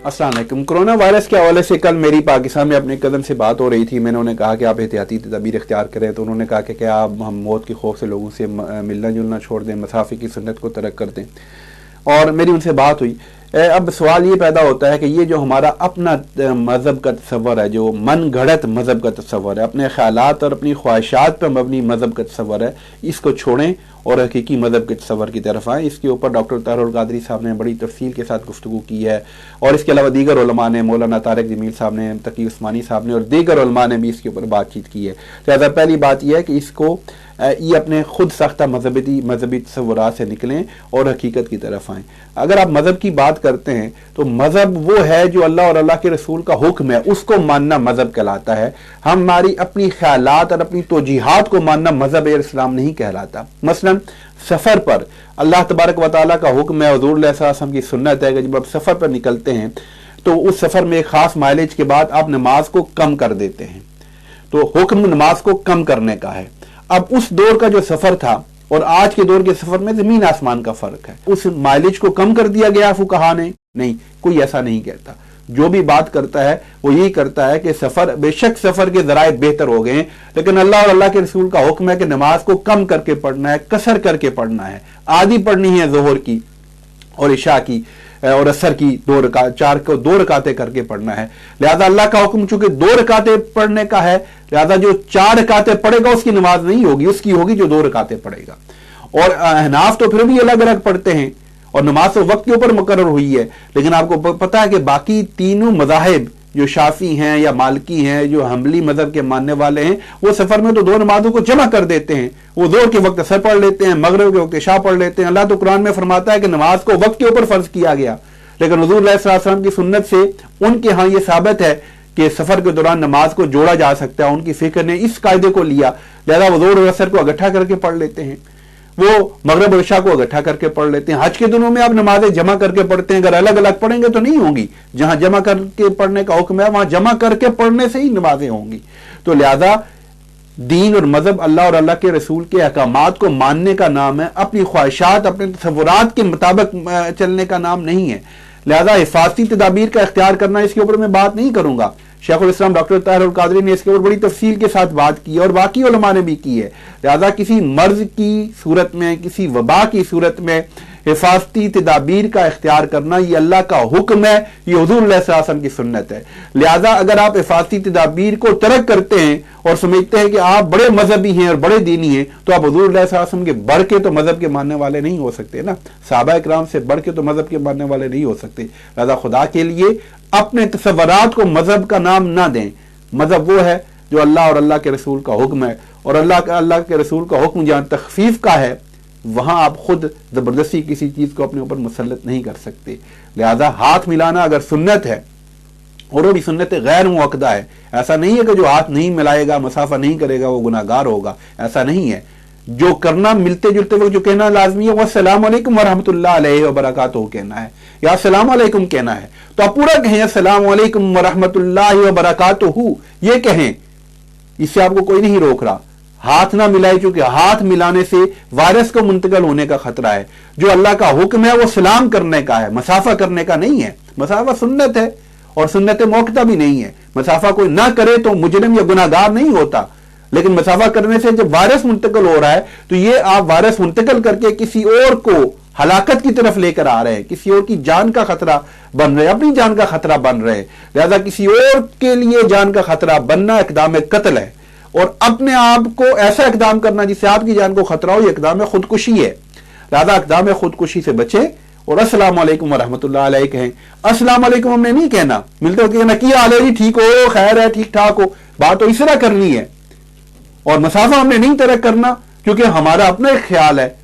अस्सलाम वालेकुम। Corona virus के हवाले से कल मेरी पाकिस्तान में अपने कज़न से बात हो रही थी। मैंने उन्हें कहा कि आप एहतियाती तदबीर इख्तियार करें, तो उन्होंने कहा कि क्या आप हम मौत के खौफ से लोगों से मिलना जुलना छोड़ दें, मसाफ़े की सुन्नत को तर्क कर दें। और मेरी उनसे बात हुई। अब सवाल ये पैदा होता है कि ये जो हमारा अपना मज़हब का तसव्वुर है, जो मन गढ़त मज़हब का तसव्वुर है, अपने ख़यालात और अपनी ख्वाहिशात पर मबनी मज़हब का तसव्वुर है, इसको छोड़ें और हकीकी मज़हब के तसव्वुर की तरफ आएँ। इसके ऊपर डॉक्टर ताहिर अल क़ादरी साहब ने बड़ी तफसील के साथ गुफ्तगू की है, और इसके अलावा दीगर उलमा ने, मौलाना तारिक जमील साहब ने, तकी उस्मानी साहब ने और दीगर उलमा ने भी इसके ऊपर बातचीत की है। लिहाजा पहली बात यह है कि इसको ये अपने खुद सख्ता मजहबी तसव्वुरात से निकलें और हकीकत की तरफ आएँ। अगर आप मज़हब की बात करते हैं तो मज़हब वो है जो अल्लाह और अल्लाह के रसूल का हुक्म है, उसको मानना मज़हब कहलाता है। हमारी अपनी ख्यालात और अपनी तोजीहात को मानना मज़हब इस्लाम नहीं कहलाता। मसलन सफ़र पर अल्लाह तबारक व तआला का हुक्म है, हुज़ूर सल्लल्लाहु अलैहि वसल्लम की सुन्नत है कि जब आप सफ़र पर निकलते हैं तो उस सफ़र में एक ख़ास माइलेज के बाद आप नमाज को कम कर देते हैं, तो हुक्म नमाज को कम करने का है। अब उस दौर का जो सफर था और आज के दौर के सफर में जमीन आसमान का फर्क है। उस माइलेज को कम कर दिया गया फुकहा ने? नहीं, कोई ऐसा नहीं कहता। जो भी बात करता है वो यही करता है कि सफर, बेशक सफर के जराए बेहतर हो गए, लेकिन अल्लाह और अल्लाह के रसूल का हुक्म है कि नमाज को कम करके पढ़ना है, कसर करके पढ़ना है। आधी पढ़नी है जोहर की और इशा की और असर की 2 रकात, 4 को 2 रकातें करके पढ़ना है। लिहाजा अल्लाह का हुक्म चूंकि 2 रकातें पढ़ने का है, लिहाजा जो 4 रकातें पढ़ेगा उसकी नमाज नहीं होगी, उसकी होगी जो 2 रकातें पढ़ेगा। और अहनाफ तो फिर भी अलग अलग पढ़ते हैं और नमाज तो वक्त के ऊपर मुकर्रर हुई है, लेकिन आपको पता है कि बाकी तीनों मज़ाहिब जो शाफी हैं या मालिकी हैं, जो हम्बली मजहब के मानने वाले हैं, वो सफर में तो 2 नमाजों को जमा कर देते हैं। वो ज़ोहर के वक्त असर पढ़ लेते हैं, मगरिब के वक्त इशा पढ़ लेते हैं। अल्लाह तो कुरान में फरमाता है कि नमाज को वक्त के ऊपर फर्ज किया गया, लेकिन हुज़ूर सल्लल्लाहु अलैहि वसल्लम की सुन्नत से उनके यहाँ ये साबित है कि सफर के दौरान नमाज को जोड़ा जा सकता है। उनकी फिक्र ने इस कायदे को लिया, लिहाजा वो ज़ोहर और असर को इकट्ठा करके पढ़ लेते हैं, वो मगरिब और इशा को इकट्ठा करके पढ़ लेते हैं। हज के दिनों में आप नमाजें जमा करके पढ़ते हैं, अगर अलग अलग पढ़ेंगे तो नहीं होंगी। जहां जमा करके पढ़ने का हुक्म है वहां जमा करके पढ़ने से ही नमाजें होंगी। तो लिहाजा दीन और मजहब अल्लाह और अल्लाह के रसूल के अहकामात को मानने का नाम है, अपनी ख्वाहिशात अपने तसव्वुरात के मुताबिक चलने का नाम नहीं है। लिहाजा हिफाजती तदाबीर का इख्तियार करना, इसके ऊपर मैं बात नहीं करूंगा। शेखुल इस्लाम डॉक्टर ताहिर अल क़ादरी ने इसके ऊपर बड़ी तफसील के साथ बात की और बाकी उलमा ने भी की है। लिहाजा किसी मर्ज की सूरत में, किसी वबा की सूरत में हिफाजती तदाबीर का इख्तियार करना ये अल्लाह का हुक्म है, ये हुज़ूर सल्लल्लाहु अलैहि वसल्लम की सुन्नत है। लिहाजा अगर आप हिफाजती तदाबीर को तर्क करते हैं और समझते हैं कि आप बड़े मजहबी हैं और बड़े दीनी हैं, तो आप हुज़ूर सल्लल्लाहु अलैहि वसल्लम के बढ़ के तो मजहब के मानने वाले नहीं हो सकते ना, सहाबा इकराम से बढ़ के तो मजहब के मानने वाले नहीं हो सकते। लिहाजा खुदा के लिए अपने तसव्वुरात को मजहब का नाम ना दें। मजहब वो है जो अल्लाह और अल्लाह के रसूल का हुक्म है, और अल्लाह के रसूल का हुक्म जहां तखफीफ का है वहां आप खुद जबरदस्ती किसी चीज को अपने ऊपर मुसल्लत नहीं कर सकते। लिहाजा हाथ मिलाना अगर सुन्नत है और वो भी सुन्नत गैर मुअक्कदा है, ऐसा नहीं है कि जो हाथ नहीं मिलाएगा, मसाफा नहीं करेगा वो गुनाहगार होगा, ऐसा नहीं है। जो करना मिलते जुलते वक्त जो कहना लाजमी है वो अस्सलाम वालेकुम व रहमतुल्लाहि अलैहि व बरकातुहू कहना है या अस्सलाम वालेकुम कहना है, तो आप पूरा कहें अस्सलाम वालेकुम व रहमतुल्लाहि व बरकातुहू, ये कहें, इससे आपको कोई नहीं रोक रहा। हाथ ना मिलाए, चूंकि हाथ मिलाने से वायरस को मुंतकिल होने का खतरा है। जो अल्लाह का हुक्म है वो सलाम करने का है, मसाफा करने का नहीं है। मसाफा सुन्नत है और सुन्नत मौक़िता भी नहीं है। मसाफा कोई ना करे तो मुजरिम या गुनाहगार नहीं होता, लेकिन मसाफा करने से जब वायरस मुंतकिल हो रहा है तो ये आप वायरस मुंतकिल करके किसी और को हलाकत की तरफ लेकर आ रहे हैं, किसी और की जान का खतरा बन रहे हैं, अपनी जान का खतरा बन रहे हैं। लिहाजा किसी और के लिए जान का खतरा बनना इक़दाम कत्ल है, और अपने आप को ऐसा इक़दाम करना जिससे आपकी जान को खतरा हो, यह इक़दाम खुदकुशी है। लिहाजा इक़दाम खुदकुशी से बचे और अस्सलाम वालेकुम व रहमतुल्लाहि अलैहि कहें। अस्सलाम वालेकुम हमने नहीं कहना, मिलते हो कहना क्या हाल है जी, ठीक हो, खैर है, ठीक ठाक हो, बात तो इस तरह करनी है। और मसाफा हमने नहीं तरक करना क्योंकि हमारा अपना एक ख्याल है,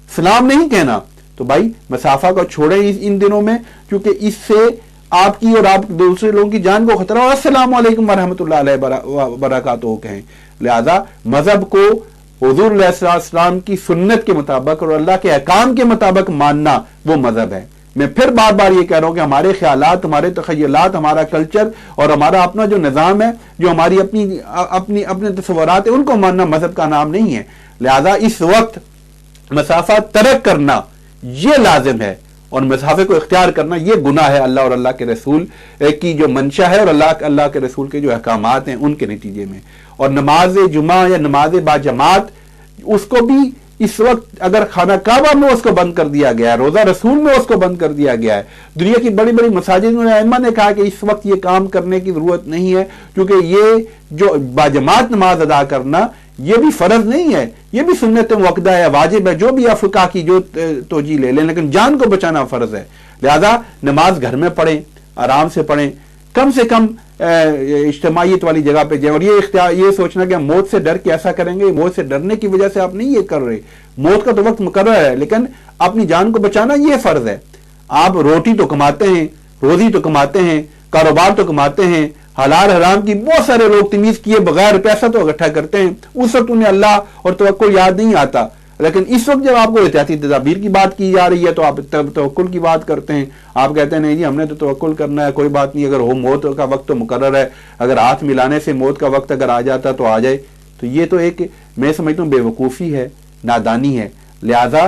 सलाम नहीं कहना। तो भाई मसाफा को छोड़ें इन दिनों में, क्योंकि इससे आपकी और आप दूसरे लोगों की जान को खतरा हो। अस्सलाम वालेकुम व रहमतुल्लाहि अलैहि व बरकातुहू कहें। लिहाजा मजहब को हुज़ूर सल्लल्लाहु अलैहि वसल्लम की सुन्नत के मुताबिक और अल्लाह के अहकाम के मुताबिक मानना वो मजहब है। मैं फिर बार बार ये कह रहा हूं कि हमारे ख्यालात, हमारे तखय्युलात, हमारा कल्चर और हमारा अपना जो निज़ाम है, जो हमारी अपने तसव्वुरात है, उनको मानना मजहब का नाम नहीं है। लिहाजा इस वक्त मसाफा तरक करना ये लाजिम है اور مسافے کو اختیار کرنا یہ گناہ ہے اللہ اور اللہ کے رسول کی جو منشا ہے اور اللہ کے رسول کے جو احکامات ہیں ان کے نتیجے میں. اور نماز جمعہ یا نماز باجماعت اس کو بھی اس وقت اگر خانہ کعبہ میں اس کو بند کر دیا گیا ہے, روزہ رسول میں اس کو بند کر دیا گیا ہے, دنیا کی بڑی بڑی مساجد میں ائمہ نے کہا کہ اس وقت یہ کام کرنے کی ضرورت نہیں ہے, کیونکہ یہ جو باجماعت نماز ادا کرنا یہ بھی فرض نہیں ہے, یہ بھی سنت موقدہ ہے, واجب ہے, جو بھی فقہ کی جو توجیہ لے لیں, لیکن جان کو بچانا فرض ہے. لہذا نماز گھر میں پڑھیں, آرام سے پڑھیں, کم سے کم اجتماعیت والی جگہ پہ جائیں. اور یہ سوچنا کہ ہم موت سے ڈر کے ایسا کریں گے, موت سے ڈرنے کی وجہ سے آپ نہیں یہ کر رہے. موت کا تو وقت مقرر ہے, لیکن اپنی جان کو بچانا یہ فرض ہے. آپ روٹی تو کماتے ہیں, روزی تو کماتے ہیں, کاروبار تو کماتے ہیں, حلال حرام کی بہت سارے لوگ تمیز کیے بغیر پیسہ تو اکٹھا کرتے ہیں, اس وقت انہیں اللہ اور توکل یاد نہیں آتا. لیکن اس وقت جب آپ کو احتیاطی تدابیر کی بات کی جا رہی ہے تو آپ توکل کی بات کرتے ہیں. آپ کہتے ہیں نہیں جی ہم نے تو توکل کرنا ہے, کوئی بات نہیں, اگر ہو موت کا وقت تو مقرر ہے, اگر ہاتھ ملانے سے موت کا وقت اگر آ جاتا تو آ جائے. تو یہ تو ایک میں سمجھتا ہوں بے وقوفی ہے, نادانی ہے. لہذا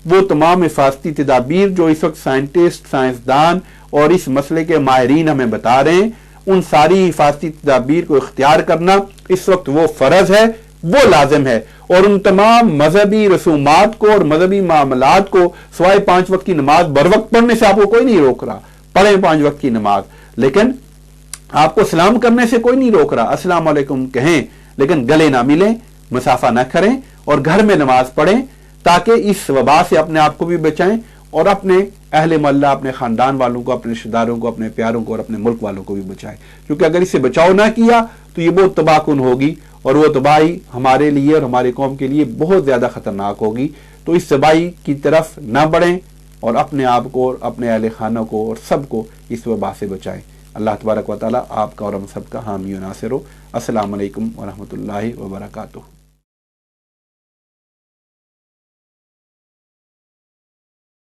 وہ تمام حفاظتی تدابیر جو اس وقت سائنٹسٹ, سائنسدان اور اس مسئلے کے ماہرین ہمیں بتا رہے ہیں, ان ساری حفاظتی تدابیر کو اختیار کرنا اس وقت وہ فرض ہے, وہ لازم ہے. اور ان تمام مذہبی رسومات کو اور مذہبی معاملات کو سوائے 5 وقت کی نماز بر وقت پڑھنے سے آپ کو کوئی نہیں روک رہا, پڑھیں 5 وقت کی نماز, لیکن آپ کو سلام کرنے سے کوئی نہیں روک رہا. السلام علیکم کہیں, لیکن گلے نہ ملیں, مسافہ نہ کریں, اور گھر میں نماز پڑھیں تاکہ اس وبا سے اپنے آپ کو بھی بچائیں اور اپنے اہل محلہ, اپنے خاندان والوں کو, اپنے رشتہ داروں کو, اپنے پیاروں کو اور اپنے ملک والوں کو بھی بچائیں. کیونکہ اگر اس سے بچاؤ نہ کیا تو یہ بہت تباہ کن ہوگی, اور وہ تباہی ہمارے لیے اور ہماری قوم کے لیے بہت زیادہ خطرناک ہوگی. تو اس تباہی کی طرف نہ بڑھیں اور اپنے آپ کو اور اپنے اہل خانہ کو اور سب کو اس وبا سے بچائیں. اللہ تبارک و تعالیٰ آپ کا اور ہم سب کا حامی و ناصر ہو. السلام علیکم ورحمۃ اللہ وبرکاتہ.